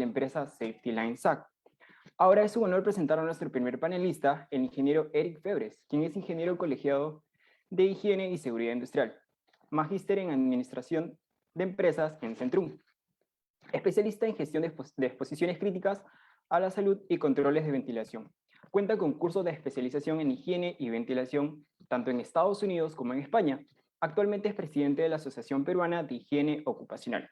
la empresa Safety Line SAC. Ahora es un honor presentar a nuestro primer panelista, el ingeniero Eric Febres, quien es ingeniero colegiado de Higiene y Seguridad Industrial, magíster en Administración de Empresas en Centrum, especialista en gestión de exposiciones críticas a la salud y controles de ventilación. Cuenta con cursos de especialización en higiene y ventilación tanto en Estados Unidos como en España. Actualmente es presidente de la Asociación Peruana de Higiene Ocupacional.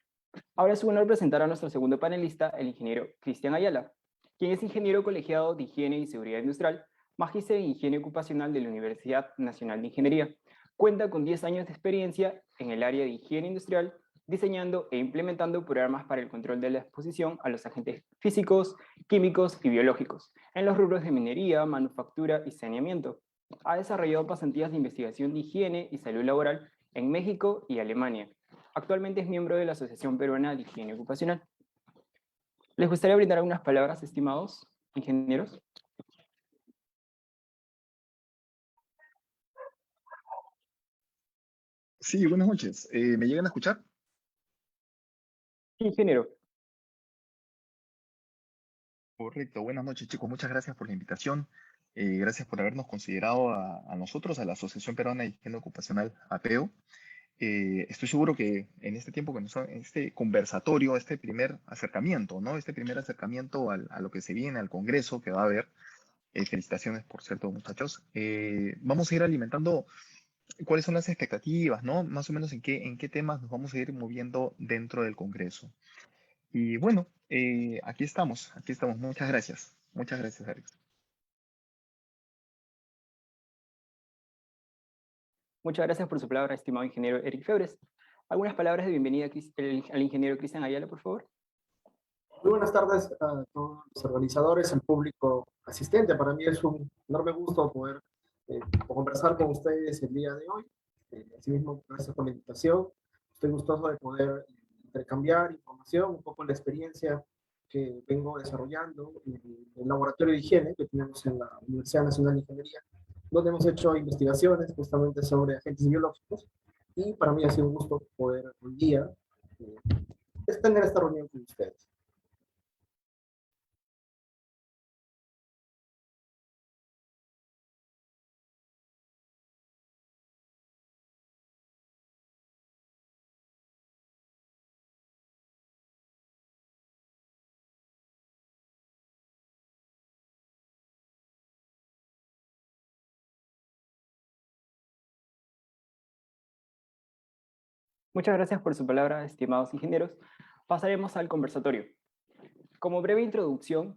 Ahora es un honor presentar a nuestro segundo panelista, el ingeniero Cristian Ayala, quien es ingeniero colegiado de Higiene y Seguridad Industrial, magíster en Higiene Ocupacional de la Universidad Nacional de Ingeniería. Cuenta con 10 años de experiencia en el área de higiene industrial, diseñando e implementando programas para el control de la exposición a los agentes físicos, químicos y biológicos, en los rubros de minería, manufactura y saneamiento. Ha desarrollado pasantías de investigación de higiene y salud laboral en México y Alemania. Actualmente es miembro de la Asociación Peruana de Higiene Ocupacional. ¿Les gustaría brindar algunas palabras, estimados ingenieros? Sí, buenas noches. ¿Me llegan a escuchar? Ingeniero. Correcto. Buenas noches, chicos. Muchas gracias por la invitación. Gracias por habernos considerado a nosotros, a la Asociación Peruana de Higiene Ocupacional, APEO. Estoy seguro que en este tiempo que en este conversatorio, este primer acercamiento, ¿no? Este primer acercamiento a lo que se viene, al Congreso que va a haber. Felicitaciones, por cierto, muchachos. Vamos a ir alimentando cuáles son las expectativas, ¿no? Más o menos en qué temas nos vamos a ir moviendo dentro del Congreso. Y bueno, aquí estamos, aquí estamos. Muchas gracias. Muchas gracias, Alex. Muchas gracias por su palabra, estimado ingeniero Eric Febres. ¿Algunas palabras de bienvenida al ingeniero Cristian Ayala, por favor? Muy buenas tardes a todos los organizadores, al público asistente. Para mí es un enorme gusto poder conversar con ustedes el día de hoy. Asimismo, gracias por la invitación. Estoy gustoso de poder intercambiar información, un poco la experiencia que vengo desarrollando en el laboratorio de higiene que tenemos en la Universidad Nacional de Ingeniería, donde hemos hecho investigaciones justamente sobre agentes biológicos. Y para mí ha sido un gusto poder hoy día tener esta reunión con ustedes. Muchas gracias por su palabra, estimados ingenieros. Pasaremos al conversatorio. Como breve introducción,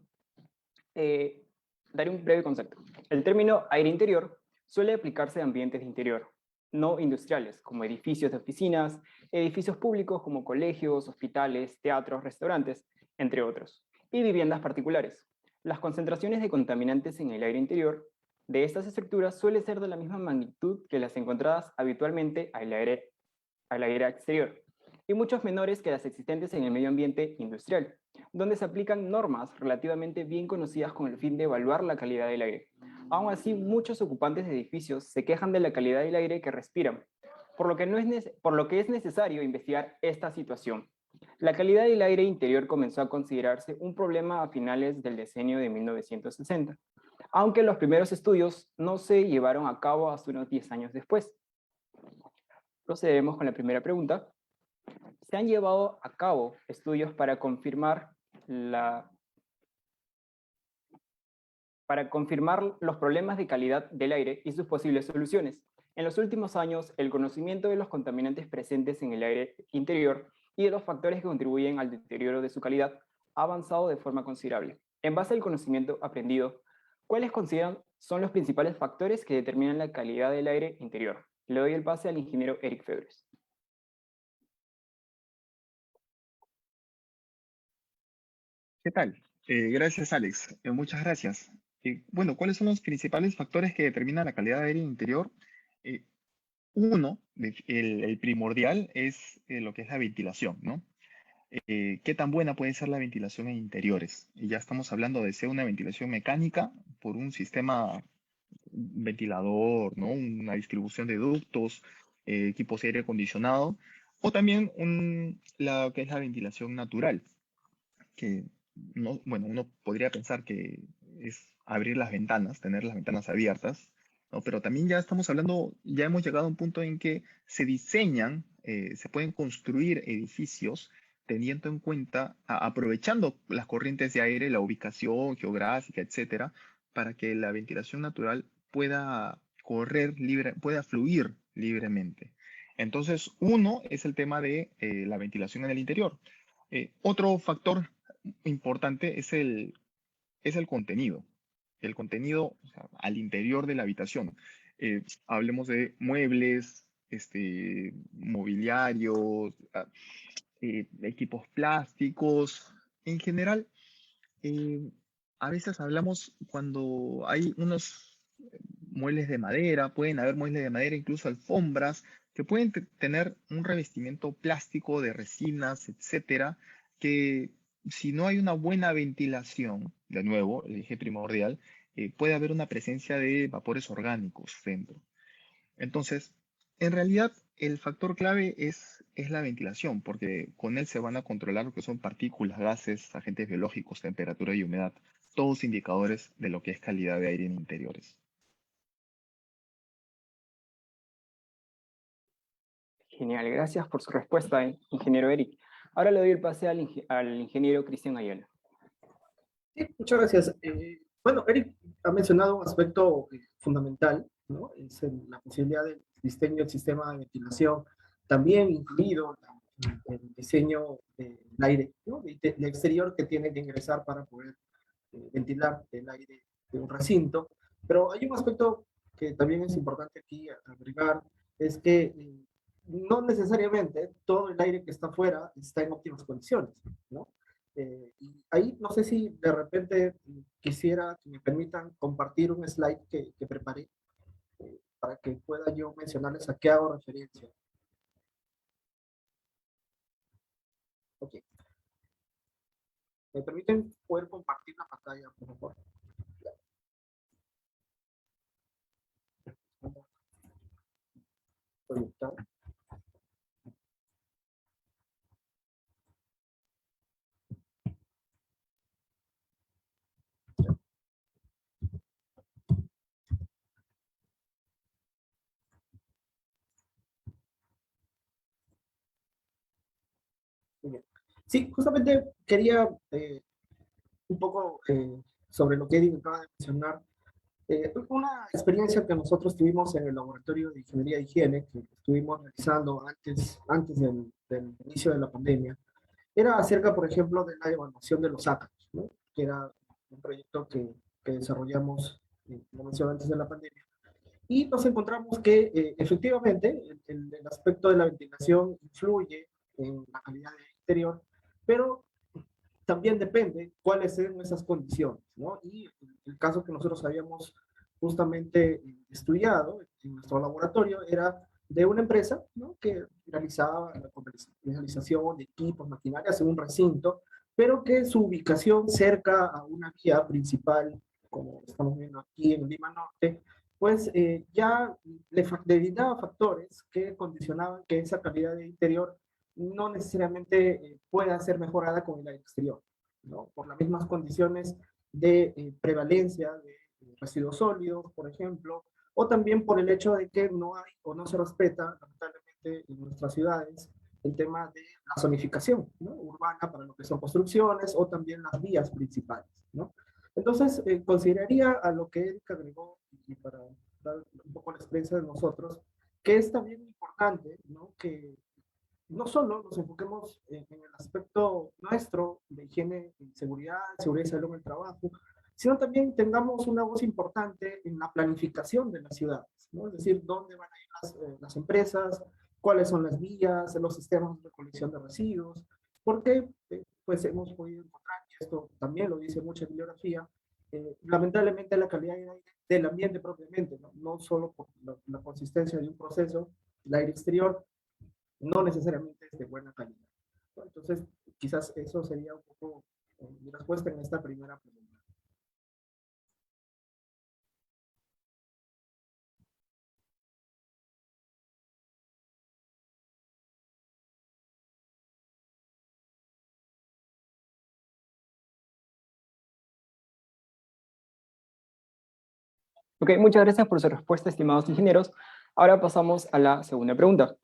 daré un breve concepto. El término aire interior suele aplicarse a ambientes de interior, no industriales, como edificios de oficinas, edificios públicos como colegios, hospitales, teatros, restaurantes, entre otros, y viviendas particulares. Las concentraciones de contaminantes en el aire interior de estas estructuras suelen ser de la misma magnitud que las encontradas habitualmente al aire exterior, y muchos menores que las existentes en el medio ambiente industrial, donde se aplican normas relativamente bien conocidas con el fin de evaluar la calidad del aire. Aún así, muchos ocupantes de edificios se quejan de la calidad del aire que respiran, por lo que es necesario investigar esta situación. La calidad del aire interior comenzó a considerarse un problema a finales del decenio de 1960, aunque los primeros estudios no se llevaron a cabo hasta unos 10 años después. Procedemos con la primera pregunta. Se han llevado a cabo estudios para confirmar los problemas de calidad del aire y sus posibles soluciones. En los últimos años, el conocimiento de los contaminantes presentes en el aire interior y de los factores que contribuyen al deterioro de su calidad ha avanzado de forma considerable. En base al conocimiento aprendido, ¿cuáles consideran son los principales factores que determinan la calidad del aire interior? Le doy el pase al ingeniero Eric Febres. ¿Qué tal? Gracias, Alex. Muchas gracias. Bueno, ¿cuáles son los principales factores que determinan la calidad del aire interior? Eh, el primordial es lo que es la ventilación, ¿no? ¿Qué tan buena puede ser la ventilación en interiores? Y ya estamos hablando de ser una ventilación mecánica por un sistema ventilador, ¿no? Una distribución de ductos, equipos de aire acondicionado, o también lo que es la ventilación natural, que no, bueno, uno podría pensar que es abrir las ventanas, tener las ventanas abiertas, ¿no? Pero también ya estamos hablando, ya hemos llegado a un punto en que se diseñan, se pueden construir edificios teniendo en cuenta, aprovechando las corrientes de aire, la ubicación geográfica, etcétera, para que la ventilación natural pueda correr libre, pueda fluir libremente. Entonces, uno es el tema de la ventilación en el interior. Otro factor importante es el contenido. El contenido, o sea, al interior de la habitación. Hablemos de muebles, mobiliario, equipos plásticos. En general, eh, a veces hablamos cuando hay unos muebles de madera, pueden haber muebles de madera, incluso alfombras, que pueden tener un revestimiento plástico de resinas, etcétera, que si no hay una buena ventilación, de nuevo, el eje primordial, puede haber una presencia de vapores orgánicos dentro. Entonces, en realidad, el factor clave es la ventilación, porque con él se van a controlar lo que son partículas, gases, agentes biológicos, temperatura y humedad, todos indicadores de lo que es calidad de aire en interiores. Genial, gracias por su respuesta, ingeniero Eric. Ahora le doy el pase al ingeniero Cristian Ayala. Sí, muchas gracias. Bueno, Eric ha mencionado un aspecto fundamental, ¿no? Es la posibilidad del diseño del sistema de ventilación, también incluido el diseño del aire, ¿no? Del exterior que tiene que ingresar para poder ventilar el aire de un recinto. Pero hay un aspecto que también es importante aquí agregar, es que no necesariamente todo el aire que está afuera está en óptimas condiciones, ¿no? Y ahí no sé si de repente quisiera que me permitan compartir un slide que preparé para que pueda yo mencionarles a qué hago referencia. Ok. ¿Me permiten poder compartir la pantalla, por favor? Proyectar. Muy bien. Sí, justamente quería un poco sobre lo que Eddie acaba de mencionar. Una experiencia que nosotros tuvimos en el laboratorio de ingeniería de higiene, que estuvimos realizando antes del inicio de la pandemia, era acerca, por ejemplo, de la evaluación de los ácaros, ¿no? Que era un proyecto que desarrollamos, como mencioné, antes de la pandemia. Y nos encontramos que efectivamente el aspecto de la ventilación influye en la calidad del interior, pero también depende cuáles sean esas condiciones, ¿no? Y el caso que nosotros habíamos justamente estudiado en nuestro laboratorio era de una empresa, ¿no? Que realizaba la comercialización de equipos, maquinarias en un recinto, pero que su ubicación cerca a una vía principal, como estamos viendo aquí en Lima Norte, pues ya le brindaba factores que condicionaban que esa calidad de interior no necesariamente pueda ser mejorada con el aire exterior, ¿no? Por las mismas condiciones de prevalencia de residuos sólidos, por ejemplo, o también por el hecho de que no hay o no se respeta, lamentablemente, en nuestras ciudades el tema de la zonificación, ¿no? Urbana para lo que son construcciones o también las vías principales, ¿no? Entonces, consideraría a lo que Erika agregó, y para dar un poco la experiencia de nosotros, que es también importante, ¿no? Que no solo nos enfoquemos en el aspecto nuestro de higiene y seguridad y salud en el trabajo, sino también tengamos una voz importante en la planificación de las ciudades, ¿no? Es decir, dónde van a ir las empresas, cuáles son las vías, los sistemas de recolección de residuos, porque pues hemos podido encontrar, y esto también lo dice mucha bibliografía, lamentablemente la calidad del ambiente propiamente, no, no solo por la consistencia de un proceso, el aire exterior, no necesariamente es de buena calidad, ¿no? Entonces, quizás eso sería un poco mi respuesta en esta primera pregunta. Ok, muchas gracias por su respuesta, estimados ingenieros. Ahora pasamos a la segunda pregunta.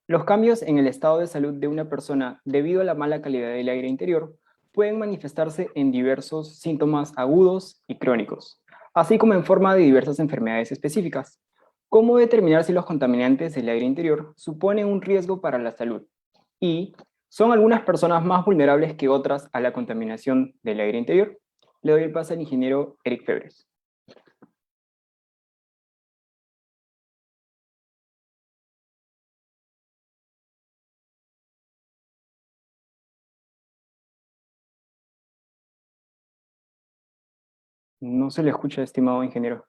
Los cambios en el estado de salud de una persona debido a la mala calidad del aire interior pueden manifestarse en diversos síntomas agudos y crónicos, así como en forma de diversas enfermedades específicas. ¿Cómo determinar si los contaminantes del aire interior suponen un riesgo para la salud? Y, ¿son algunas personas más vulnerables que otras a la contaminación del aire interior? Le doy el pase al ingeniero Eric Febres. No se le escucha, estimado ingeniero.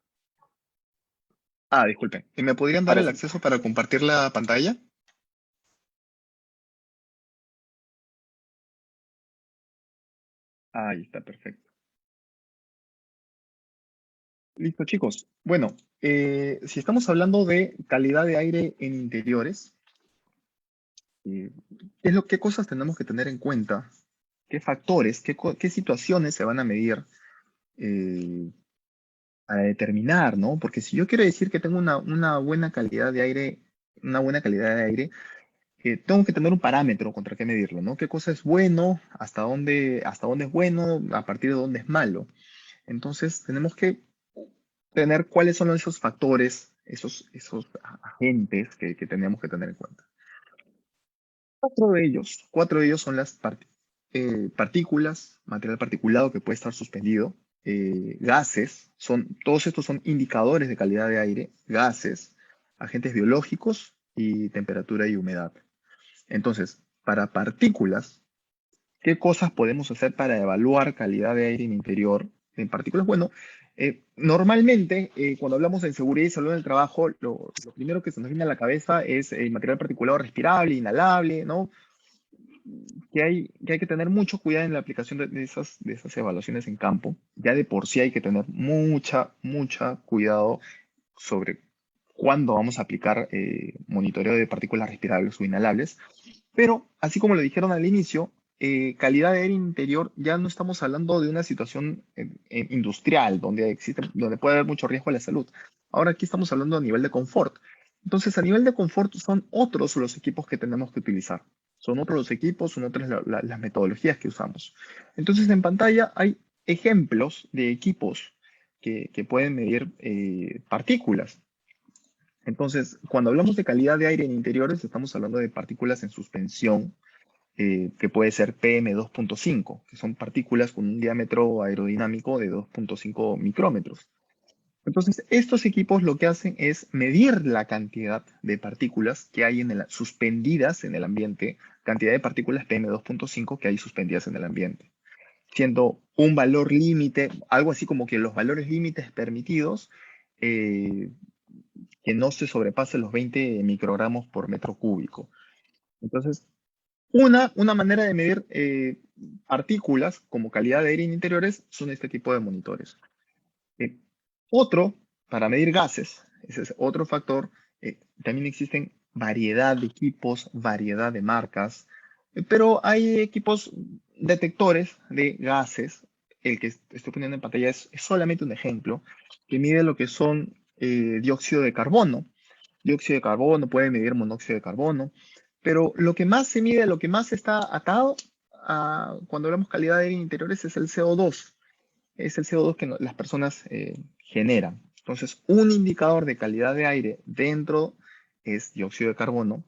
Disculpen. ¿Me podrían dar Ahora el sí. acceso para compartir la pantalla? Ahí está, perfecto. Listo, chicos. Bueno, si estamos hablando de calidad de aire en interiores, ¿qué qué cosas tenemos que tener en cuenta? ¿Qué factores, qué situaciones se van a medir eh, a determinar, ¿no? Porque si yo quiero decir que tengo una buena calidad de aire, una buena calidad de aire, tengo que tener un parámetro contra qué medirlo, ¿no? ¿Qué cosa es bueno? Hasta dónde es bueno? ¿A partir de dónde es malo? Entonces, tenemos que tener cuáles son esos factores, esos agentes que tenemos que tener en cuenta. Cuatro de ellos son las partículas, material particulado que puede estar suspendido, gases, todos estos son indicadores de calidad de aire, gases, agentes biológicos y temperatura y humedad. Entonces, para partículas, ¿qué cosas podemos hacer para evaluar calidad de aire en interior? En partículas, bueno, normalmente cuando hablamos de seguridad y salud en el trabajo, lo primero que se nos viene a la cabeza es el material particulado respirable, inhalable, ¿no? Que hay que tener mucho cuidado en la aplicación de esas evaluaciones en campo. Ya de por sí hay que tener mucha cuidado sobre cuándo vamos a aplicar monitoreo de partículas respirables o inhalables. Pero, así como lo dijeron al inicio, calidad de aire interior, ya no estamos hablando de una situación industrial donde puede haber mucho riesgo a la salud. Ahora aquí estamos hablando a nivel de confort. Entonces, a nivel de confort son otros los equipos que tenemos que utilizar. Son otros los equipos, son otras las metodologías que usamos. Entonces, en pantalla hay ejemplos de equipos que pueden medir partículas. Entonces, cuando hablamos de calidad de aire en interiores, estamos hablando de partículas en suspensión, que puede ser PM2.5, que son partículas con un diámetro aerodinámico de 2.5 micrómetros. Entonces, estos equipos lo que hacen es medir la cantidad de partículas que hay suspendidas en el ambiente, cantidad de partículas PM2.5 que hay suspendidas en el ambiente, siendo un valor límite, algo así como que los valores límites permitidos, eh, que no se sobrepasen los 20 microgramos por metro cúbico. Entonces, una manera de medir partículas como calidad de aire en interiores son este tipo de monitores. Eh, Otro, para medir gases, ese es otro factor. También existen variedad de equipos, variedad de marcas, pero hay equipos detectores de gases. El que estoy poniendo en pantalla es solamente un ejemplo, que mide lo que son dióxido de carbono. Dióxido de carbono, puede medir monóxido de carbono, pero lo que más se mide, lo que más está atado cuando hablamos calidad de aire en interiores es el CO2. Es el CO2 que las personas generan. Entonces, un indicador de calidad de aire dentro es dióxido de carbono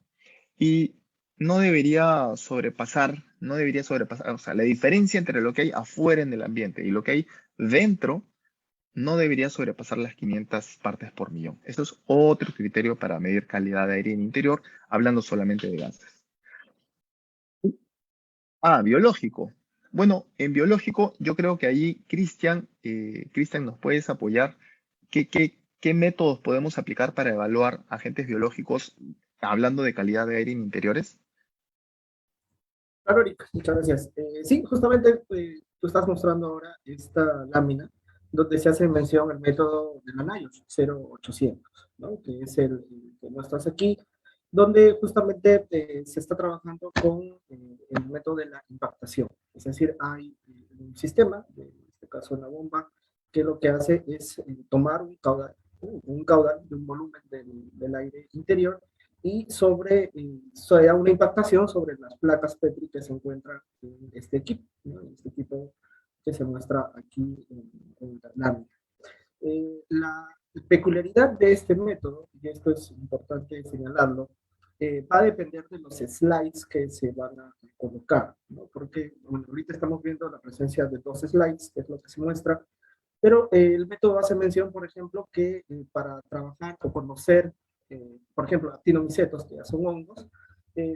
y no debería sobrepasar, o sea, la diferencia entre lo que hay afuera en el ambiente y lo que hay dentro no debería sobrepasar las 500 partes por millón. Esto es otro criterio para medir calidad de aire en interior, hablando solamente de gases. Biológico. Bueno, en biológico yo creo que ahí, Cristian, ¿nos puedes apoyar? ¿Qué métodos podemos aplicar para evaluar agentes biológicos hablando de calidad de aire en interiores? Claro, Eric, muchas gracias. Sí, justamente tú estás mostrando ahora esta lámina donde se hace mención al método de la NIOSH 0800, ¿no? Que es el que muestras aquí, donde justamente se está trabajando con el método de la impactación. Es decir, hay un sistema, en este caso una bomba, que lo que hace es tomar un caudal de un volumen del aire interior y se da una impactación sobre las placas Petri que se encuentran en este equipo, ¿no? En este equipo que se muestra aquí en la lámina. La peculiaridad de este método, y esto es importante señalarlo, va a depender de los slides que se van a colocar, ¿no? Porque bueno, ahorita estamos viendo la presencia de 2 slides, que es lo que se muestra, pero el método hace mención, por ejemplo, que para trabajar o conocer, por ejemplo, actinomicetos, que ya son hongos,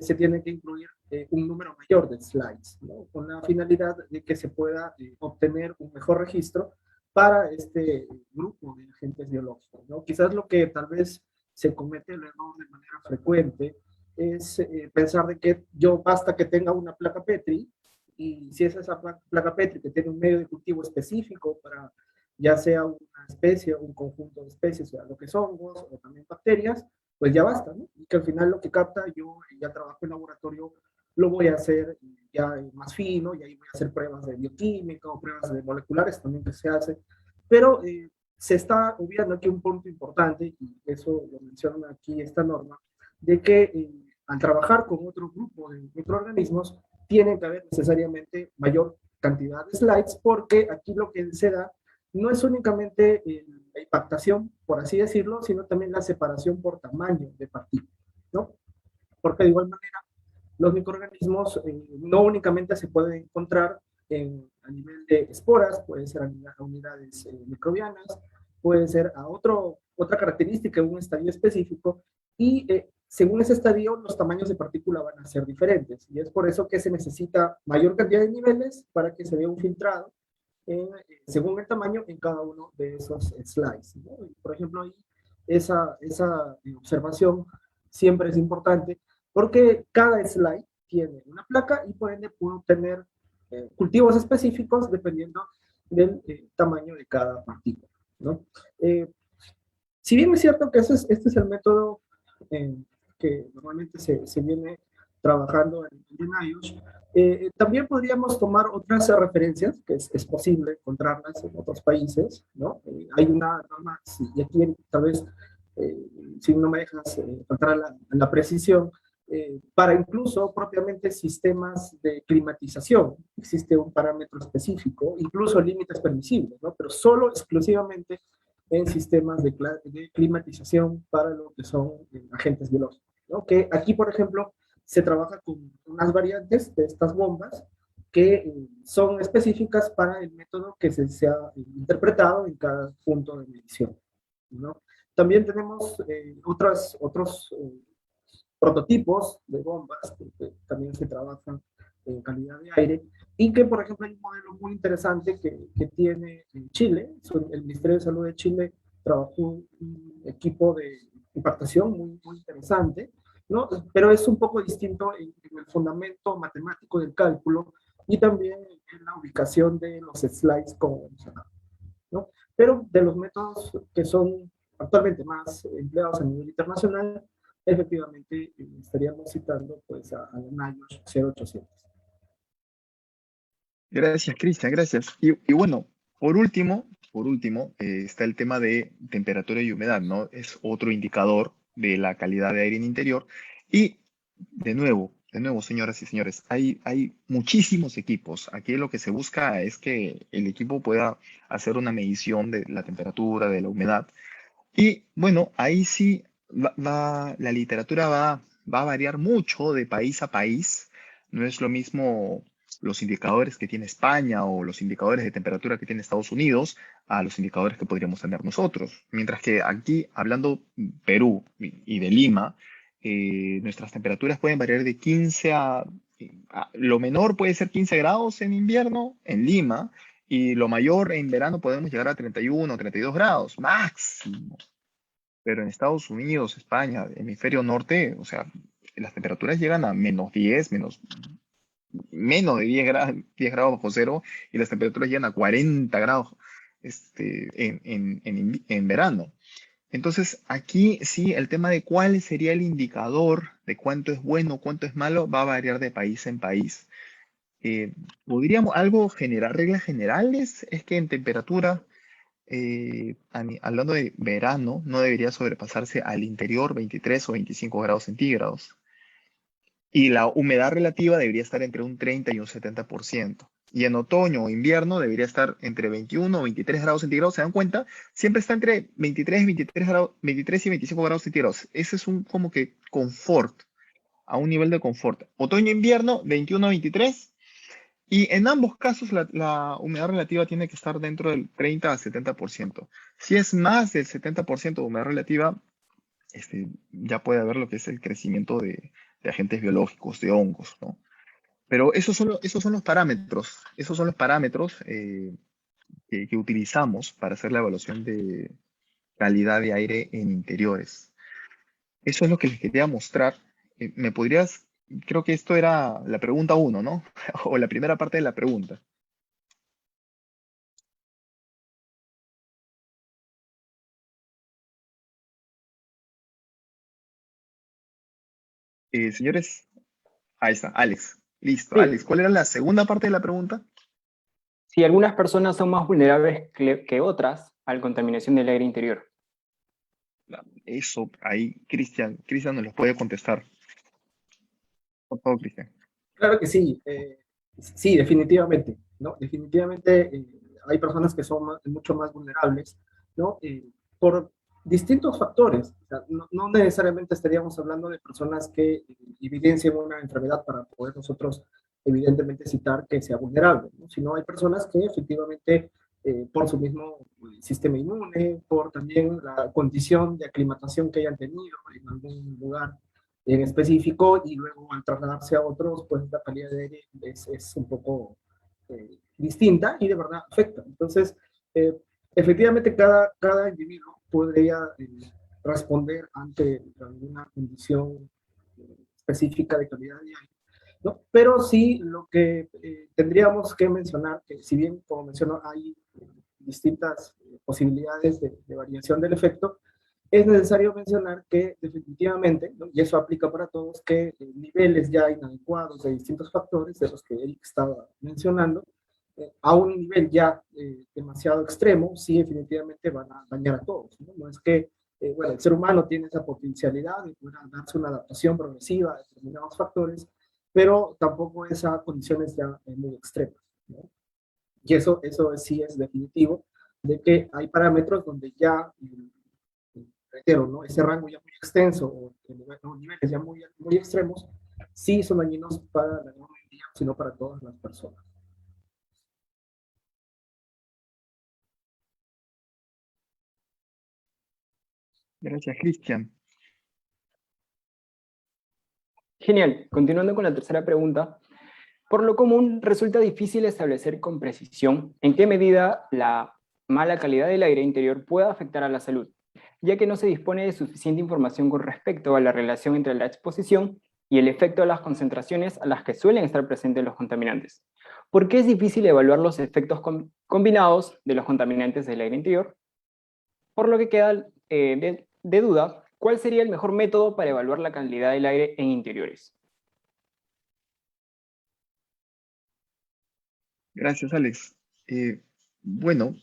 se tiene que incluir un número mayor de slides, ¿no? Con la finalidad de que se pueda obtener un mejor registro para este grupo de agentes biológicos, ¿no? Quizás lo que tal vez se comete el error de manera frecuente es pensar de que yo basta que tenga una placa Petri, y si es esa placa Petri que tiene un medio de cultivo específico para ya sea una especie o un conjunto de especies, o sea, lo que son hongos o también bacterias, pues ya basta, ¿no? Y que al final lo que capta, yo ya trabajo en laboratorio, lo voy a hacer ya más fino, y ahí voy a hacer pruebas de bioquímica o pruebas de moleculares también que se hace, pero se está obviando aquí un punto importante, y eso lo menciona aquí esta norma, de que al trabajar con otro grupo de microorganismos, tiene que haber necesariamente mayor cantidad de slides, porque aquí lo que se da no es únicamente la impactación, por así decirlo, sino también la separación por tamaño de partículas, ¿no? Porque de igual manera, los microorganismos no únicamente se pueden encontrar a nivel de esporas, puede ser a unidades microbianas, puede ser a otra característica, un estadio específico, y según ese estadio, los tamaños de partícula van a ser diferentes, y es por eso que se necesita mayor cantidad de niveles para que se vea un filtrado según el tamaño en cada uno de esos slides, ¿no? Por ejemplo, ahí esa observación siempre es importante, porque cada slide tiene una placa y por ende puedo tener cultivos específicos dependiendo del tamaño de cada partícula, ¿no? Si bien es cierto que este es el método que normalmente se viene trabajando en iOS, también podríamos tomar otras referencias, que es posible encontrarlas en otros países, ¿no? Hay una norma, y aquí tal vez, si no me dejas faltar la precisión, para incluso propiamente sistemas de climatización, existe un parámetro específico, incluso límites permisibles, ¿no? Pero solo exclusivamente en sistemas de climatización para lo que son agentes biológicos, ¿no? Que aquí, por ejemplo, se trabaja con unas variantes de estas bombas que son específicas para el método que se ha interpretado en cada punto de medición, ¿no? También tenemos otros prototipos de bombas que también se trabajan en calidad de aire, y que, por ejemplo, hay un modelo muy interesante que tiene en Chile. El Ministerio de Salud de Chile trabajó un equipo de impactación muy interesante, ¿no? Pero es un poco distinto en el fundamento matemático del cálculo y también en la ubicación de los slides, como mencionaba, ¿no? Pero de los métodos que son actualmente más empleados a nivel internacional, efectivamente estaríamos citando pues a la NIOSH 0800. Gracias, Cristian, gracias. Y bueno, por último, está el tema de temperatura y humedad, ¿no? Es otro indicador de la calidad de aire en interior. Y de nuevo, señoras y señores, hay muchísimos equipos. Aquí lo que se busca es que el equipo pueda hacer una medición de la temperatura, de la humedad. Y bueno, ahí sí la literatura va a variar mucho de país a país. No es lo mismo los indicadores que tiene España o los indicadores de temperatura que tiene Estados Unidos a los indicadores que podríamos tener nosotros. Mientras que aquí, hablando Perú y de Lima, nuestras temperaturas pueden variar de 15 lo menor puede ser 15 grados en invierno en Lima, y lo mayor en verano podemos llegar a 31 o 32 grados, máximo. Pero en Estados Unidos, España, hemisferio norte, o sea, las temperaturas llegan a -10, menos de 10 grados bajo cero, y las temperaturas llegan a 40 grados en verano. Entonces, aquí sí, el tema de cuál sería el indicador de cuánto es bueno, cuánto es malo, va a variar de país en país. ¿Podríamos algo generar reglas generales? Es que en temperatura hablando de verano, no debería sobrepasarse al interior 23 o 25 grados centígrados. Y la humedad relativa debería estar entre un 30 y un 70%. Y en otoño o invierno debería estar entre 21 o 23 grados centígrados. ¿Se dan cuenta? Siempre está entre 23 y 23 y 25 grados centígrados. Ese es un como que confort, a un nivel de confort. Otoño e invierno, 21 a 23. Y en ambos casos la humedad relativa tiene que estar dentro del 30 a 70%. Si es más del 70% de humedad relativa, ya puede haber lo que es el crecimiento de agentes biológicos, de hongos, ¿no? Pero esos son los parámetros, que utilizamos para hacer la evaluación de calidad de aire en interiores. Eso es lo que les quería mostrar. ¿Me podrías, creo que esto era la pregunta uno, ¿no? O la primera parte de la pregunta. Señores, ahí está, Alex. Listo, Sí, Alex, ¿cuál era la segunda parte de la pregunta? si algunas personas son más vulnerables que otras a la contaminación del aire interior. Eso, ahí, Cristian nos los puede contestar. Por favor, Cristian. Claro que sí, sí, definitivamente, ¿no? Definitivamente hay personas que son mucho más vulnerables, ¿no? Por distintos factores. O sea, no necesariamente estaríamos hablando de personas que evidencien una enfermedad para poder nosotros, evidentemente, citar que sea vulnerable, ¿no? Sino hay personas que efectivamente, por su mismo sistema inmune, por también la condición de aclimatación que hayan tenido en algún lugar en específico, y luego al trasladarse a otros, pues la calidad de aire es un poco distinta y de verdad afecta. Entonces, efectivamente, cada individuo podría responder ante alguna condición específica de calidad de aire, ¿no? Pero sí, lo que tendríamos que mencionar, que si bien, como menciono, hay distintas posibilidades de variación del efecto, es necesario mencionar que definitivamente, ¿no? Y eso aplica para todos, que niveles ya inadecuados de distintos factores, de los que Eric estaba mencionando, a un nivel ya demasiado extremo, sí definitivamente van a dañar a todos, ¿no? No es que, bueno, el ser humano tiene esa potencialidad de poder darse una adaptación progresiva a determinados factores, pero tampoco es a condiciones ya muy extremas, ¿no? Y eso sí es definitivo, de que hay parámetros donde ya, reitero, ¿no? Ese rango ya muy extenso o niveles ya muy extremos, sí son dañinos para la gran mayoría, sino para todas las personas. Gracias, Cristian. Genial. Continuando con la tercera pregunta. Por lo común, resulta difícil establecer con precisión en qué medida la mala calidad del aire interior puede afectar a la salud, ya que no se dispone de suficiente información con respecto a la relación entre la exposición y el efecto de las concentraciones a las que suelen estar presentes los contaminantes. ¿Por qué es difícil evaluar los efectos combinados de los contaminantes del aire interior? Por lo que queda de duda, ¿cuál sería el mejor método para evaluar la calidad del aire en interiores? Gracias, Alex. Bueno,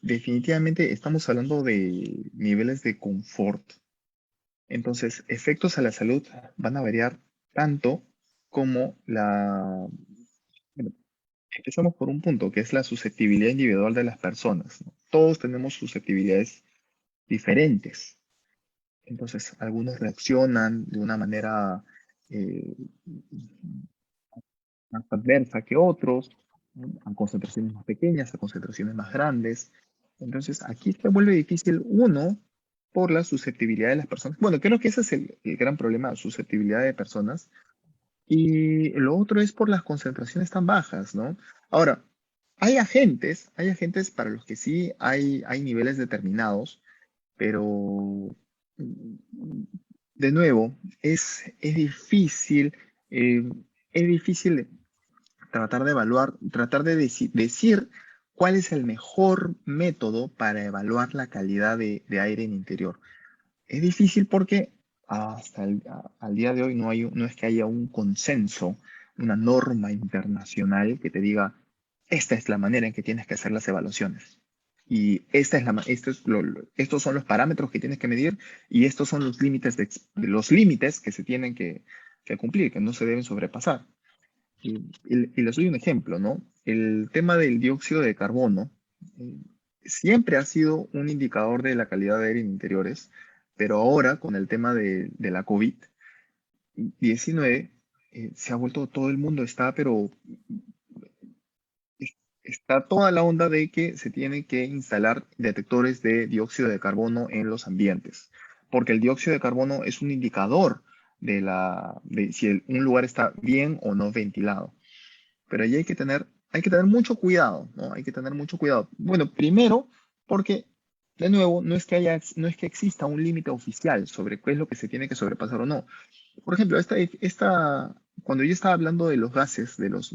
definitivamente estamos hablando de niveles de confort. Entonces, efectos a la salud van a variar tanto como bueno, empezamos por un punto, que es la susceptibilidad individual de las personas, ¿no? Todos tenemos susceptibilidades diferentes. Entonces, algunos reaccionan de una manera eh, más adversa que otros, ¿no? A concentraciones más pequeñas, a concentraciones más grandes. Entonces, aquí se vuelve difícil, uno, por la susceptibilidad de las personas. Bueno, creo que ese es el gran problema, susceptibilidad de personas. Y lo otro es por las concentraciones tan bajas, ¿no? Ahora, hay agentes para los que sí hay niveles determinados, pero de nuevo, eh, es difícil tratar de evaluar, tratar de decir cuál es el mejor método para evaluar la calidad de aire en interior. Es difícil porque al día de hoy no es que haya un consenso, una norma internacional que te diga, esta es la manera en que tienes que hacer las evaluaciones. y estos son los parámetros que tienes que medir y estos son los límites, los límites que se tienen que cumplir, que no se deben sobrepasar. Y les doy un ejemplo, ¿no? El tema del dióxido de carbono eh, siempre ha sido un indicador de la calidad de aire en interiores, pero ahora con el tema de la COVID-19 se ha vuelto, todo el mundo está, pero está toda la onda de que se tienen que instalar detectores de dióxido de carbono en los ambientes, porque el dióxido de carbono es un indicador de si un lugar está bien o no ventilado. Pero ahí hay que tener mucho cuidado, ¿no? Hay que tener mucho cuidado. Bueno, primero, porque, de nuevo, no es que exista un límite oficial sobre qué es lo que se tiene que sobrepasar o no. Por ejemplo, cuando yo estaba hablando de los gases, de los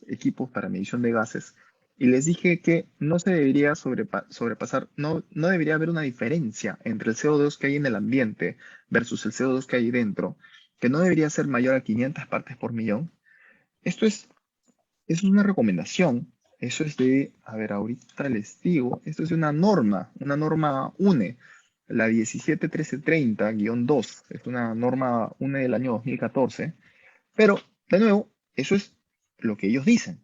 equipos para medición de gases, y les dije que no se debería sobrepasar, no debería haber una diferencia entre el CO2 que hay en el ambiente versus el CO2 que hay dentro, que no debería ser mayor a 500 partes por millón. Esto es una recomendación. Eso es a ver, ahorita les digo, esto es de una norma UNE, la 171330-2, es una norma UNE del año 2014, pero de nuevo, eso es lo que ellos dicen.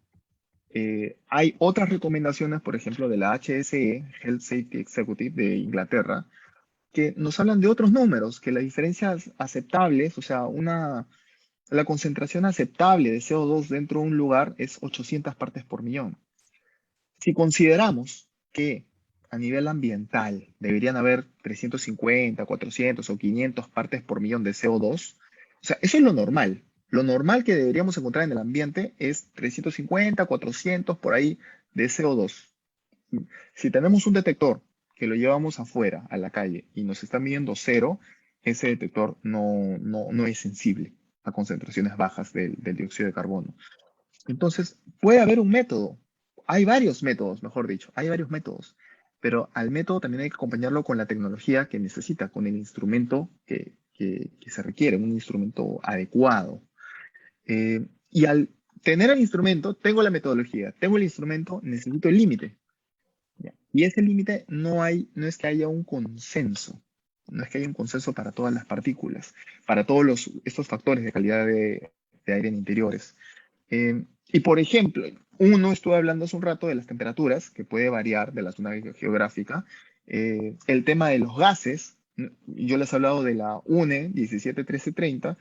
Hay otras recomendaciones, por ejemplo, de la HSE, Health Safety Executive de Inglaterra, que nos hablan de otros números, que las diferencias aceptables, o sea, la concentración aceptable de CO2 dentro de un lugar es 800 partes por millón. Si consideramos que a nivel ambiental deberían haber 350, 400 o 500 partes por millón de CO2, o sea, eso es lo normal. Lo normal que deberíamos encontrar en el ambiente es 350, 400 por ahí de CO2. Si tenemos un detector que lo llevamos afuera, a la calle, y nos está midiendo cero, ese detector no es sensible a concentraciones bajas del dióxido de carbono. Entonces, puede haber un método. Hay varios métodos, mejor dicho, hay varios métodos. Pero al método también hay que acompañarlo con la tecnología que necesita, con el instrumento que se requiere, un instrumento adecuado. Y al tener el instrumento, tengo la metodología, tengo el instrumento, necesito el límite. ¿Ya? Y ese límite no es que haya un consenso, no es que haya un consenso para todas las partículas, para todos estos factores de calidad de aire en interiores. Y por ejemplo, estuve hablando hace un rato de las temperaturas, que puede variar de la zona geográfica. El tema de los gases, yo les he hablado de la UNE 171330,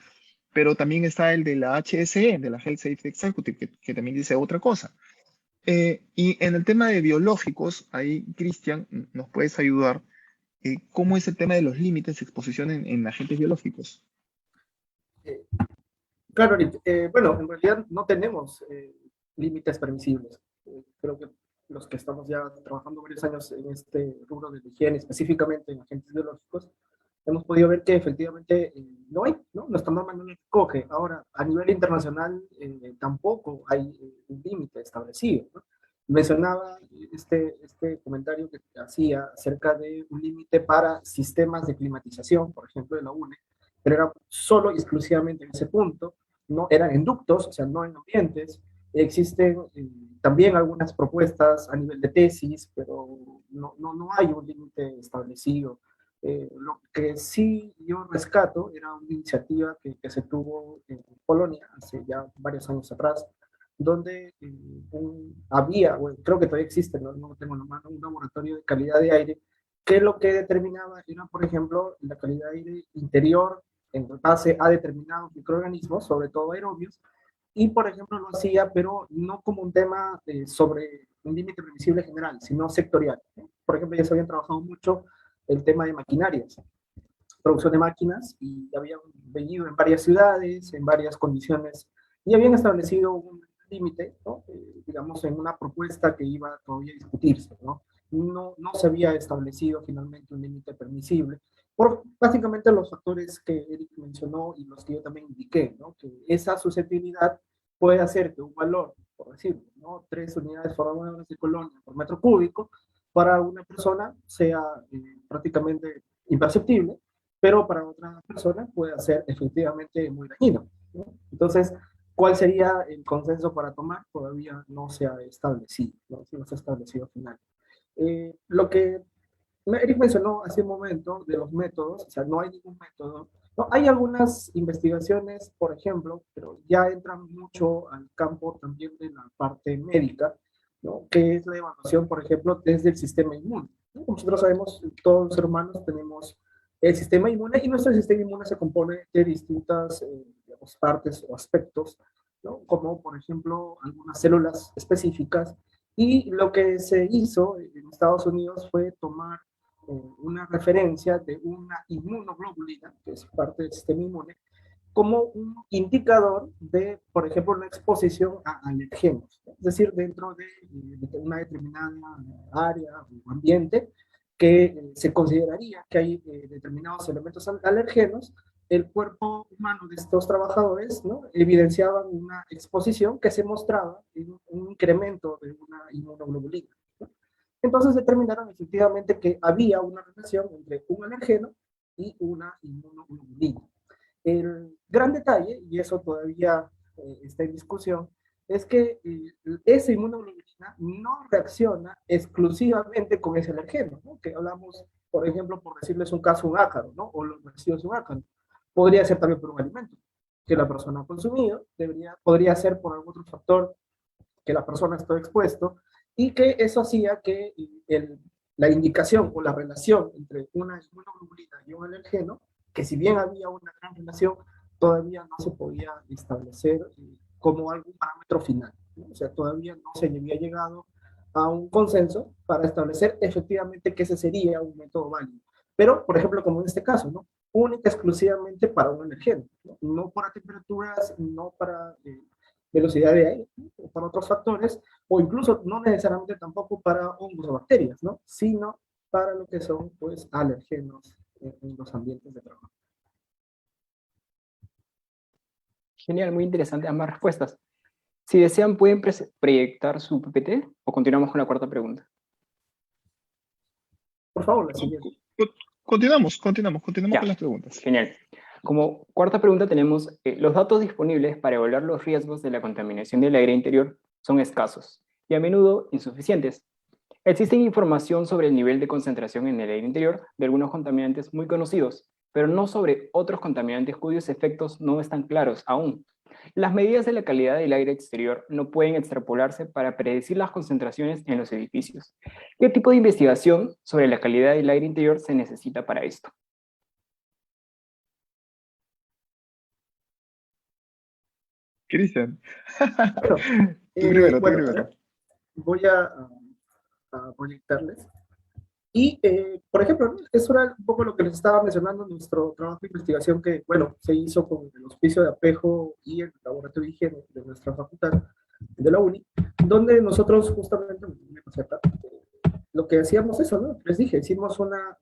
pero también está el de la HSE, de la Health Safety Executive, que también dice otra cosa. Y en el tema de biológicos, ahí, Cristian, nos puedes ayudar. ¿Cómo es el tema de los límites de exposición en agentes biológicos? Eh, Claro, bueno, en realidad no tenemos límites permisibles. Creo que los que estamos ya trabajando varios años en este rubro de la higiene, específicamente en agentes biológicos, hemos podido ver que efectivamente no hay, ¿no? Nuestra norma no lo recoge. Ahora, a nivel internacional tampoco hay un límite establecido, ¿no? Mencionaba este comentario que hacía acerca de un límite para sistemas de climatización, por ejemplo, de la UNE, pero era solo y exclusivamente en ese punto, no eran en ductos, o sea, no en ambientes. Existen también algunas propuestas a nivel de tesis, pero no hay un límite establecido. Lo que sí yo rescato era una iniciativa que se tuvo en Polonia hace ya varios años atrás, donde bueno, creo que todavía existe, no lo tengo en la mano, un laboratorio de calidad de aire que lo que determinaba era, por ejemplo, la calidad de aire interior en base a determinados microorganismos, sobre todo aerobios, y por ejemplo lo hacía, pero no como un tema sobre un límite permisible general, sino sectorial. Por ejemplo, ya se habían trabajado mucho el tema de maquinarias, producción de máquinas, y habían venido en varias ciudades, en varias condiciones, y habían establecido un límite, ¿no? Digamos, en una propuesta que iba todavía a discutirse, ¿no? No se había establecido finalmente un límite permisible, por básicamente los factores que Eric mencionó y los que yo también indiqué, ¿no? Que esa susceptibilidad puede hacer que un valor, por decirlo, ¿no? 3 unidades formadoras de colonia por metro cúbico, para una persona sea prácticamente imperceptible, pero para otra persona puede ser efectivamente muy dañino, ¿no? Entonces, ¿cuál sería el consenso para tomar? Todavía no se ha establecido, ¿no? No se ha establecido al final. Lo que Eric mencionó hace un momento de los métodos, o sea, no hay ningún método. No, hay algunas investigaciones, por ejemplo, pero ya entran mucho al campo también de la parte médica, ¿no? Que es la evaluación, por ejemplo, desde el sistema inmune, ¿no? Como nosotros sabemos, todos los seres humanos tenemos el sistema inmune y nuestro sistema inmune se compone de distintas digamos, partes o aspectos, ¿no? Como, por ejemplo, algunas células específicas. Y lo que se hizo en Estados Unidos fue tomar una referencia de una inmunoglobulina, que es parte del sistema inmune, como un indicador de, por ejemplo, una exposición a alergenos, es decir, dentro de una determinada área o ambiente que se consideraría que hay determinados elementos alergenos, el cuerpo humano de estos trabajadores, ¿no? Evidenciaban una exposición que se mostraba en un incremento de una inmunoglobulina. Entonces determinaron efectivamente que había una relación entre un alergeno y una inmunoglobulina. El gran detalle, y eso todavía está en discusión, es que esa inmunoglobulina no reacciona exclusivamente con ese alergeno, ¿no? Que hablamos, por ejemplo, por decirles un caso, un ácaro, ¿no? O los residuos de un ácaro. Podría ser también por un alimento que la persona ha consumido, podría ser por algún otro factor que la persona está expuesto, y que eso hacía que la indicación o la relación entre una inmunoglobulina y un alergeno, que si bien había una gran relación, todavía no se podía establecer como algún parámetro final, ¿no? O sea, todavía no se había llegado a un consenso para establecer efectivamente que ese sería un método válido. Pero, por ejemplo, como en este caso, ¿no? Única exclusivamente para un alergeno, ¿no? No para temperaturas, no para velocidad de aire, ¿no? O para otros factores, o incluso no necesariamente tampoco para hongos o bacterias, ¿no? Sino para lo que son, pues, alergenos en los ambientes de trabajo. Genial, muy interesante ambas respuestas. Si desean, pueden proyectar su PPT o continuamos con la cuarta pregunta. Por favor, la siguiente. Continuamos Ya, con las preguntas. Genial. Como cuarta pregunta tenemos, los datos disponibles para evaluar los riesgos de la contaminación del aire interior son escasos y a menudo insuficientes. Existe información sobre el nivel de concentración en el aire interior de algunos contaminantes muy conocidos, pero no sobre otros contaminantes cuyos efectos no están claros aún. Las medidas de la calidad del aire exterior no pueden extrapolarse para predecir las concentraciones en los edificios. ¿Qué tipo de investigación sobre la calidad del aire interior se necesita para esto? Cristian, Bueno, tú primero. voy a proyectarles. Y, por ejemplo, ¿no? Eso era un poco lo que les estaba mencionando en nuestro trabajo de investigación que, bueno, se hizo con el Hospicio de Apejo y el Laboratorio de Higiene de nuestra facultad, de la UNI, donde nosotros justamente, lo que hacíamos eso, ¿no? Les dije, hicimos una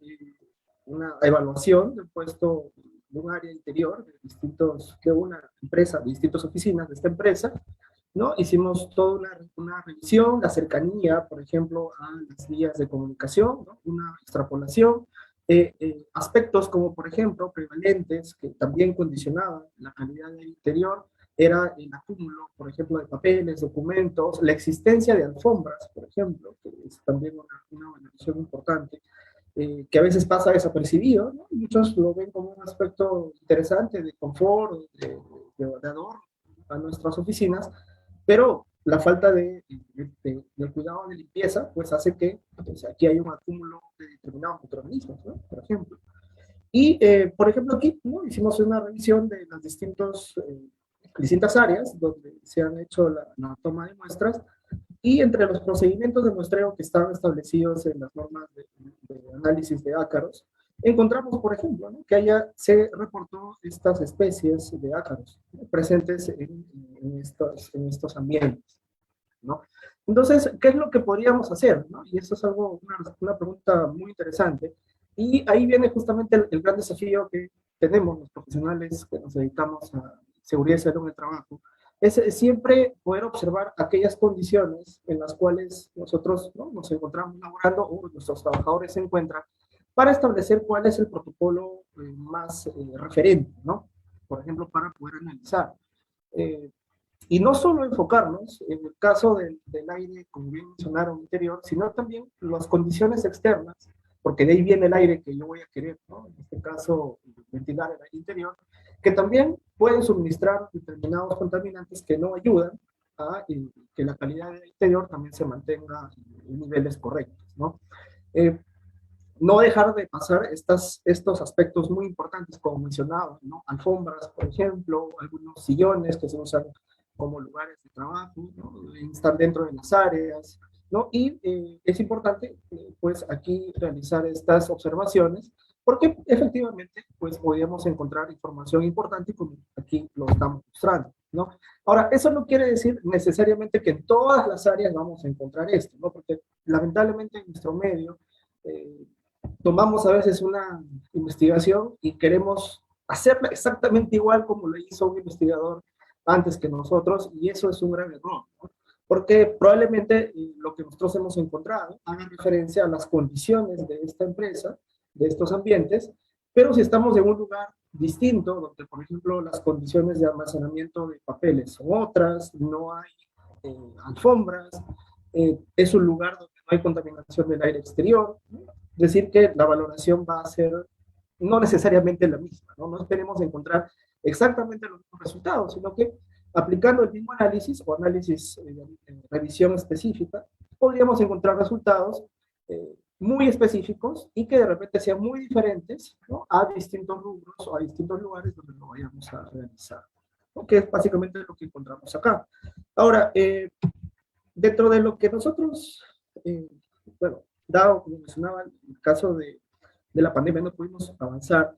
evaluación del puesto de un área interior de una empresa, de distintas oficinas de esta empresa, ¿no? Hicimos toda una revisión, la cercanía, por ejemplo, a las vías de comunicación, ¿no? Una extrapolación, aspectos como, por ejemplo, prevalentes que también condicionaban la calidad del interior, era el acúmulo, por ejemplo, de papeles, documentos, la existencia de alfombras, por ejemplo, que es también una valoración importante, que a veces pasa desapercibido, ¿no? Muchos lo ven como un aspecto interesante de confort, de adorno a nuestras oficinas, pero la falta del cuidado de limpieza, pues hace que pues, aquí hay un acúmulo de determinados microorganismos, ¿no? Por ejemplo. Y, por ejemplo, aquí, ¿no? Hicimos una revisión de las distintas áreas donde se han hecho la toma de muestras, y entre los procedimientos de muestreo que están establecidos en las normas de análisis de ácaros, encontramos, por ejemplo, ¿no? Que se reportó estas especies de ácaros, ¿no? Presentes en estos ambientes, ¿no? Entonces, ¿qué es lo que podríamos hacer, ¿no? Y eso es una pregunta muy interesante. Y ahí viene justamente el gran desafío que tenemos los profesionales que nos dedicamos a seguridad y salud en el trabajo, es siempre poder observar aquellas condiciones en las cuales nosotros, ¿no? Nos encontramos laborando o nuestros trabajadores se encuentran, para establecer cuál es el protocolo más referente, ¿no? Por ejemplo, para poder analizar. Y no solo enfocarnos en el caso del aire, como bien mencionaron, interior, sino también las condiciones externas, porque de ahí viene el aire que yo voy a querer, ¿no? En este caso, ventilar el aire interior, que también pueden suministrar determinados contaminantes que no ayudan a que la calidad del interior también se mantenga en niveles correctos, ¿no? Eh, no dejar de pasar estos aspectos muy importantes, como mencionaba, ¿no? Alfombras, por ejemplo, algunos sillones que se usan como lugares de trabajo, ¿no? Están dentro de las áreas, ¿no? Y es importante, pues, aquí realizar estas observaciones, porque efectivamente, pues, podríamos encontrar información importante como aquí lo estamos mostrando, ¿no? Ahora, eso no quiere decir necesariamente que en todas las áreas vamos a encontrar esto, ¿no? Porque lamentablemente en nuestro medio, eh, tomamos a veces una investigación y queremos hacerla exactamente igual como lo hizo un investigador antes que nosotros, y eso es un gran error, ¿no? Porque probablemente lo que nosotros hemos encontrado haga referencia a las condiciones de esta empresa, de estos ambientes, pero si estamos en un lugar distinto, donde por ejemplo las condiciones de almacenamiento de papeles son otras, no hay alfombras, es un lugar donde no hay contaminación del aire exterior, ¿no? Decir que la valoración va a ser no necesariamente la misma, ¿no? No esperemos encontrar exactamente los mismos resultados, sino que aplicando el mismo análisis o análisis revisión específica, podríamos encontrar resultados muy específicos y que de repente sean muy diferentes, ¿no? A distintos rubros o a distintos lugares donde lo vayamos a realizar, ¿no? Que es básicamente lo que encontramos acá. Ahora, dentro de lo que nosotros, bueno, dado, como mencionaba, el caso de la pandemia no pudimos avanzar,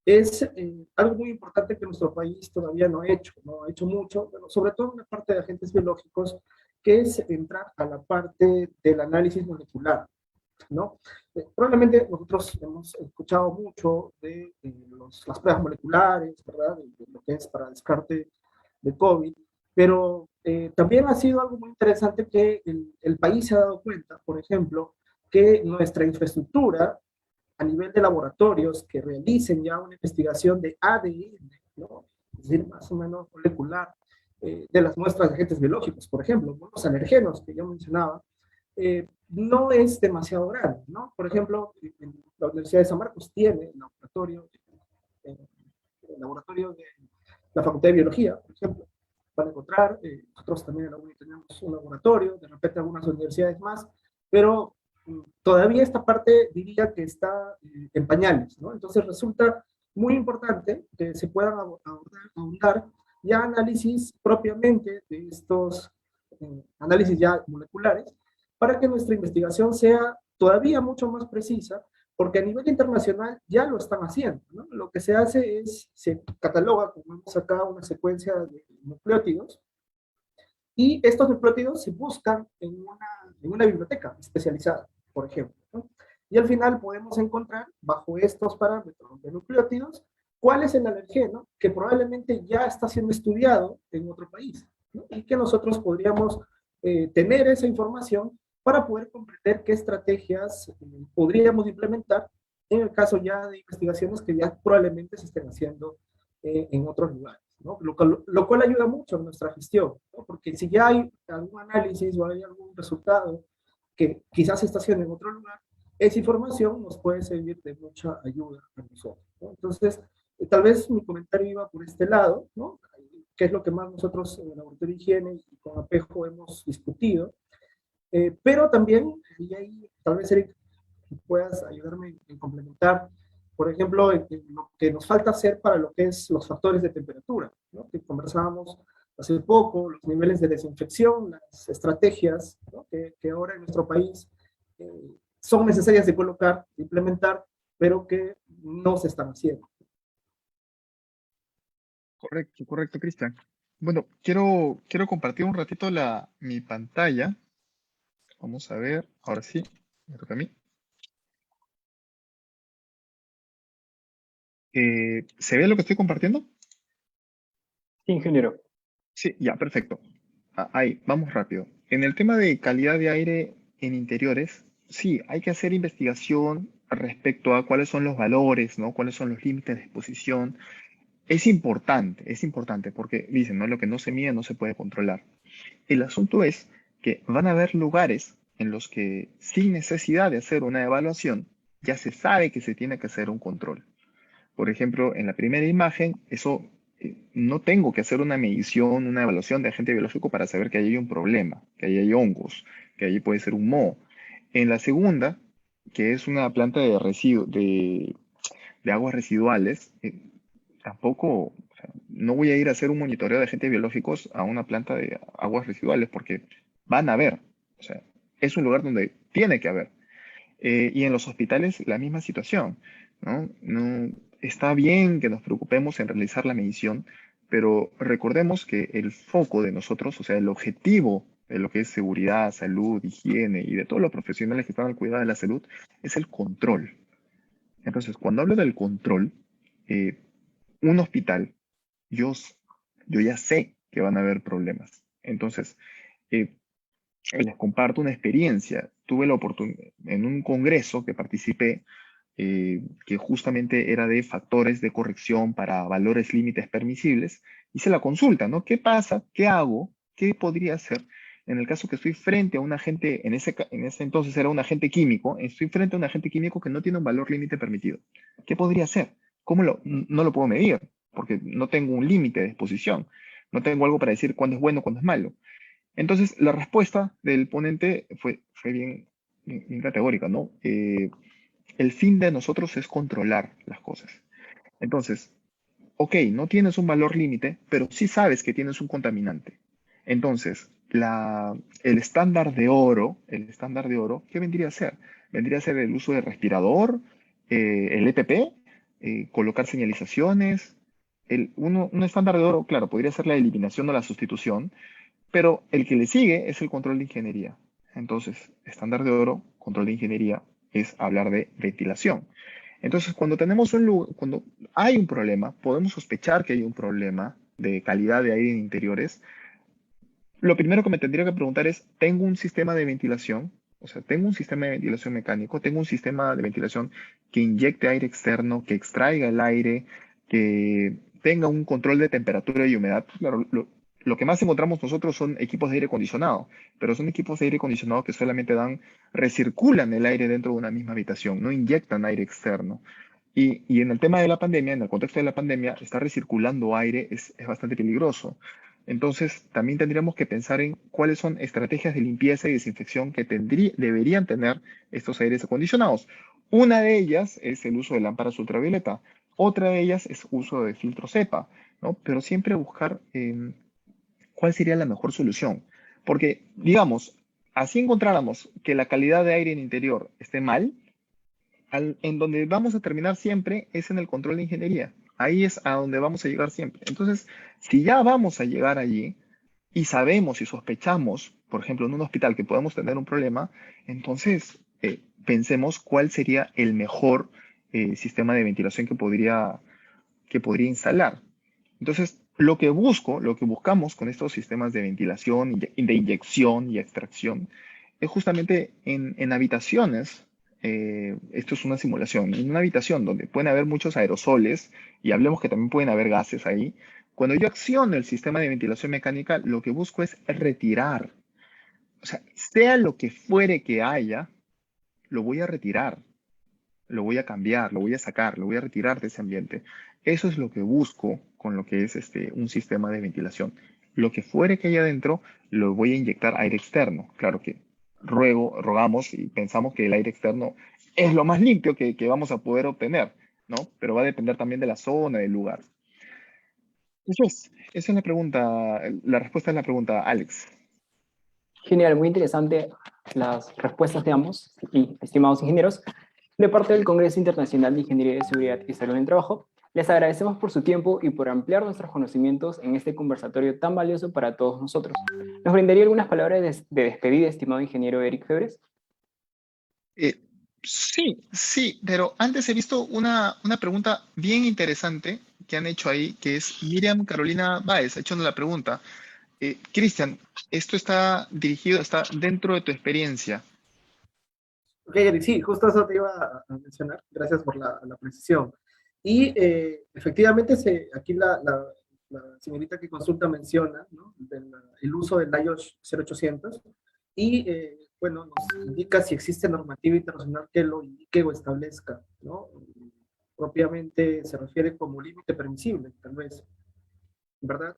es algo muy importante que nuestro país todavía no ha hecho mucho, bueno, sobre todo en la parte de agentes biológicos, que es entrar a la parte del análisis molecular, ¿no? Probablemente nosotros hemos escuchado mucho de las pruebas moleculares, ¿verdad? De lo que es para descarte de COVID, pero también ha sido algo muy interesante que el país se ha dado cuenta, por ejemplo, que nuestra infraestructura a nivel de laboratorios que realicen ya una investigación de ADN, ¿no? Es decir, más o menos molecular, de las muestras de agentes biológicos, por ejemplo, los alergenos que yo mencionaba, no es demasiado grande, ¿no? Por ejemplo, en la Universidad de San Marcos tiene el laboratorio de la Facultad de Biología, por ejemplo, para encontrar, nosotros también en la UNI tenemos un laboratorio, de repente algunas universidades más, pero todavía esta parte diría que está en pañales, ¿no? Entonces resulta muy importante que se puedan ahondar ya análisis propiamente de estos análisis ya moleculares para que nuestra investigación sea todavía mucho más precisa, porque a nivel internacional ya lo están haciendo, ¿no? Lo que se hace es, se cataloga, como vemos acá, una secuencia de nucleótidos, y estos nucleótidos se buscan en una biblioteca especializada, por ejemplo, ¿no? Y al final podemos encontrar, bajo estos parámetros de nucleótidos, cuál es el alergeno que probablemente ya está siendo estudiado en otro país, ¿no? Y que nosotros podríamos tener esa información para poder comprender qué estrategias podríamos implementar en el caso ya de investigaciones que ya probablemente se estén haciendo en otros lugares, ¿no? Lo cual ayuda mucho en nuestra gestión, ¿no? Porque si ya hay algún análisis o hay algún resultado que quizás se está haciendo en otro lugar, esa información nos puede servir de mucha ayuda a nosotros, ¿no? Entonces, tal vez mi comentario iba por este lado, ¿no? Que es lo que más nosotros en el laboratorio de higiene y con APEJO hemos discutido, pero también, y ahí tal vez Eric puedas ayudarme en complementar, por ejemplo, en lo que nos falta hacer para lo que es los factores de temperatura, ¿no? Que conversábamos hace poco, los niveles de desinfección, las estrategias, ¿no? Que ahora en nuestro país son necesarias de colocar, de implementar, pero que no se están haciendo. Correcto, correcto, Cristian. Bueno, quiero compartir un ratito mi pantalla. Vamos a ver, ahora sí, me toca a mí. ¿Se ve lo que estoy compartiendo? Sí, ingeniero. Sí, ya, perfecto. Ahí, vamos rápido. En el tema de calidad de aire en interiores, sí, hay que hacer investigación respecto a cuáles son los valores, ¿no? Cuáles son los límites de exposición. es importante, porque dicen, ¿no? Lo que no se mide no se puede controlar. El asunto es que van a haber lugares en los que, sin necesidad de hacer una evaluación, ya se sabe que se tiene que hacer un control. Por ejemplo, en la primera imagen, eso no tengo que hacer una medición, una evaluación de agente biológico para saber que ahí hay un problema, que ahí hay hongos, que ahí puede ser un moho. En la segunda, que es una planta de de aguas residuales, tampoco, o sea, no voy a ir a hacer un monitoreo de agentes biológicos a una planta de aguas residuales porque van a haber, o sea, es un lugar donde tiene que haber. Y en los hospitales la misma situación, ¿no? Está bien que nos preocupemos en realizar la medición, pero recordemos que el foco de nosotros, o sea, el objetivo de lo que es seguridad, salud, higiene y de todos los profesionales que están al cuidado de la salud, es el control. Entonces, cuando hablo del control, eh, un hospital, yo, s- yo ya sé que van a haber problemas. Entonces, eh, les comparto una experiencia. Tuve la oportunidad en un congreso que participé, que justamente era de factores de corrección para valores límites permisibles. Hice la consulta, ¿no? ¿Qué pasa? ¿Qué hago? ¿Qué podría hacer? En el caso que estoy frente a un agente, en ese entonces era un agente químico, estoy frente a un agente químico que no tiene un valor límite permitido. ¿Qué podría hacer? No lo puedo medir? Porque no tengo un límite de exposición. No tengo algo para decir cuándo es bueno, cuándo es malo. Entonces, la respuesta del ponente fue bien categórica, ¿no? El fin de nosotros es controlar las cosas. Entonces, ok, no tienes un valor límite, pero sí sabes que tienes un contaminante. Entonces, el estándar de oro, ¿qué vendría a ser? Vendría a ser el uso de respirador, el EPP, colocar señalizaciones. Un estándar de oro, claro, podría ser la eliminación o la sustitución, pero el que le sigue es el control de ingeniería. Entonces, estándar de oro, control de ingeniería, es hablar de ventilación. Entonces, cuando hay un problema, podemos sospechar que hay un problema de calidad de aire en interiores. Lo primero que me tendría que preguntar es, ¿tengo un sistema de ventilación? O sea, ¿tengo un sistema de ventilación mecánico? ¿Tengo un sistema de ventilación que inyecte aire externo, que extraiga el aire, que tenga un control de temperatura y humedad? Pues claro, lo que más encontramos nosotros son equipos de aire acondicionado, pero son equipos de aire acondicionado que solamente recirculan el aire dentro de una misma habitación, no inyectan aire externo. Y en el tema de la pandemia, en el contexto de la pandemia, estar recirculando aire es bastante peligroso. Entonces, también tendríamos que pensar en cuáles son estrategias de limpieza y desinfección que deberían tener estos aires acondicionados. Una de ellas es el uso de lámparas ultravioleta. Otra de ellas es uso de filtro cepa, ¿no? Pero siempre buscar cuál sería la mejor solución. Porque, digamos, así encontráramos que la calidad de aire en interior esté mal, en donde vamos a terminar siempre es en el control de ingeniería. Ahí es a donde vamos a llegar siempre. Entonces, si ya vamos a llegar allí y sabemos y sospechamos, por ejemplo, en un hospital que podemos tener un problema, entonces pensemos cuál sería el mejor sistema de ventilación que podría instalar. Entonces, lo que buscamos con estos sistemas de ventilación, de inyección y extracción, es justamente en habitaciones, esto es una simulación, en una habitación donde pueden haber muchos aerosoles, y hablemos que también pueden haber gases ahí, cuando yo acciono el sistema de ventilación mecánica, lo que busco es retirar. O sea, sea lo que fuere que haya, lo voy a retirar, lo voy a cambiar, lo voy a sacar, lo voy a retirar de ese ambiente. Eso es lo que busco con lo que es un sistema de ventilación. Lo que fuere que haya adentro, lo voy a inyectar aire externo. Claro que rogamos y pensamos que el aire externo es lo más limpio que vamos a poder obtener, ¿no? Pero va a depender también de la zona, del lugar. Esa es la pregunta, la respuesta a la pregunta, Alex. Genial, muy interesante las respuestas de ambos, y estimados ingenieros. De parte del Congreso Internacional de Ingeniería de Seguridad y Salud en el Trabajo, les agradecemos por su tiempo y por ampliar nuestros conocimientos en este conversatorio tan valioso para todos nosotros. ¿Nos brindaría algunas palabras de despedida, estimado ingeniero Eric Febres? Eh, sí, pero antes he visto una pregunta bien interesante que han hecho ahí, que es Miriam Carolina Báez, ha hecho la pregunta. Cristian, esto está dentro de tu experiencia. Ok, Eric, sí, justo eso te iba a mencionar. Gracias por la precisión. Y efectivamente, aquí la señorita que consulta menciona, ¿no?, el uso del IOSH 0800 y, bueno, nos indica si existe normativa internacional que lo indique o establezca, ¿no? Propiamente se refiere como límite permisible, tal vez, ¿verdad?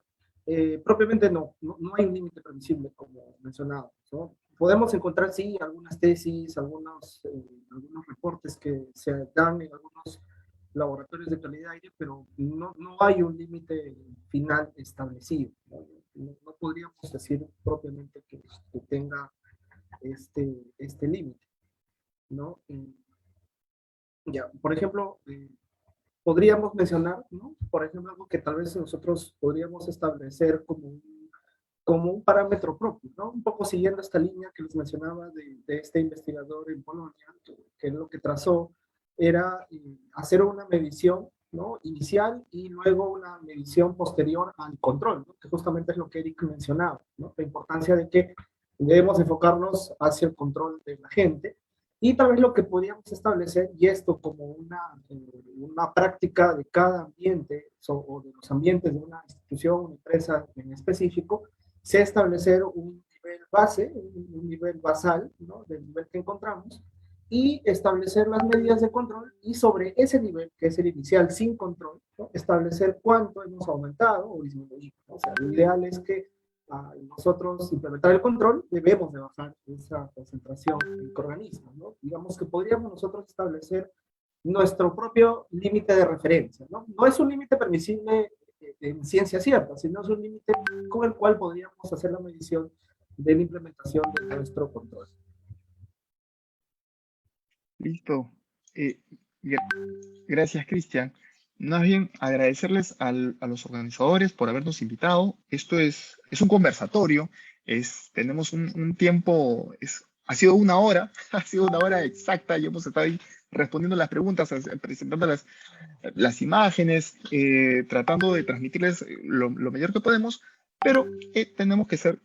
Propiamente no hay un límite permisible, como mencionaba, ¿no? Podemos encontrar, sí, algunas tesis, algunos reportes que se dan en algunos laboratorios de calidad de aire, pero no hay un límite final establecido, ¿no? No podríamos decir propiamente que tenga este límite, ¿no? Ya, por ejemplo, podríamos mencionar, ¿no?, por ejemplo, algo que tal vez nosotros podríamos establecer como un parámetro propio, ¿no? Un poco siguiendo esta línea que les mencionaba de este investigador en Polonia, que lo que trazó era hacer una medición, ¿no?, inicial y luego una medición posterior al control, ¿no?, que justamente es lo que Eric mencionaba, ¿no?, la importancia de que debemos enfocarnos hacia el control de la gente. Y tal vez lo que podríamos establecer, y esto como una práctica de cada ambiente, o de los ambientes de una institución, una empresa en específico, sea establecer un nivel base, un nivel basal, ¿no?, del nivel que encontramos, y establecer las medidas de control, y sobre ese nivel, que es el inicial sin control, ¿no?, establecer cuánto hemos aumentado o disminuido, ¿no? O sea, lo ideal es que nosotros implementar el control, debemos de bajar esa concentración en microorganismos, ¿no? Digamos que podríamos nosotros establecer nuestro propio límite de referencia, ¿no? No es un límite permisible en ciencia cierta, sino es un límite con el cual podríamos hacer la medición de la implementación de nuestro control. Listo. Eh, gra- Gracias, Cristian. Más bien, agradecerles a los organizadores por habernos invitado. Esto es un conversatorio, tenemos un tiempo, ha sido una hora, ha sido una hora exacta y hemos estado ahí respondiendo las preguntas, presentando las imágenes, tratando de transmitirles lo mejor que podemos, pero tenemos que ser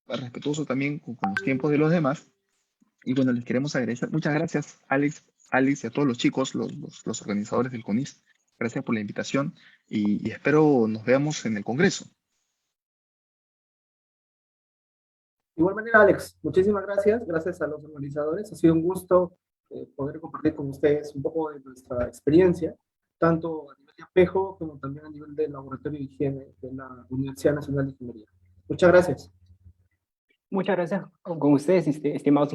respetuosos también con los tiempos de los demás. Y bueno, les queremos agradecer. Muchas gracias, Alex y a todos los chicos, los organizadores del CONIS. Gracias por la invitación y espero nos veamos en el Congreso. De igual manera, Alex, muchísimas gracias. Gracias a los organizadores. Ha sido un gusto poder compartir con ustedes un poco de nuestra experiencia, tanto a nivel de APEJO como también a nivel del Laboratorio de Higiene de la Universidad Nacional de Ingeniería. Muchas gracias. Muchas gracias con ustedes, estimados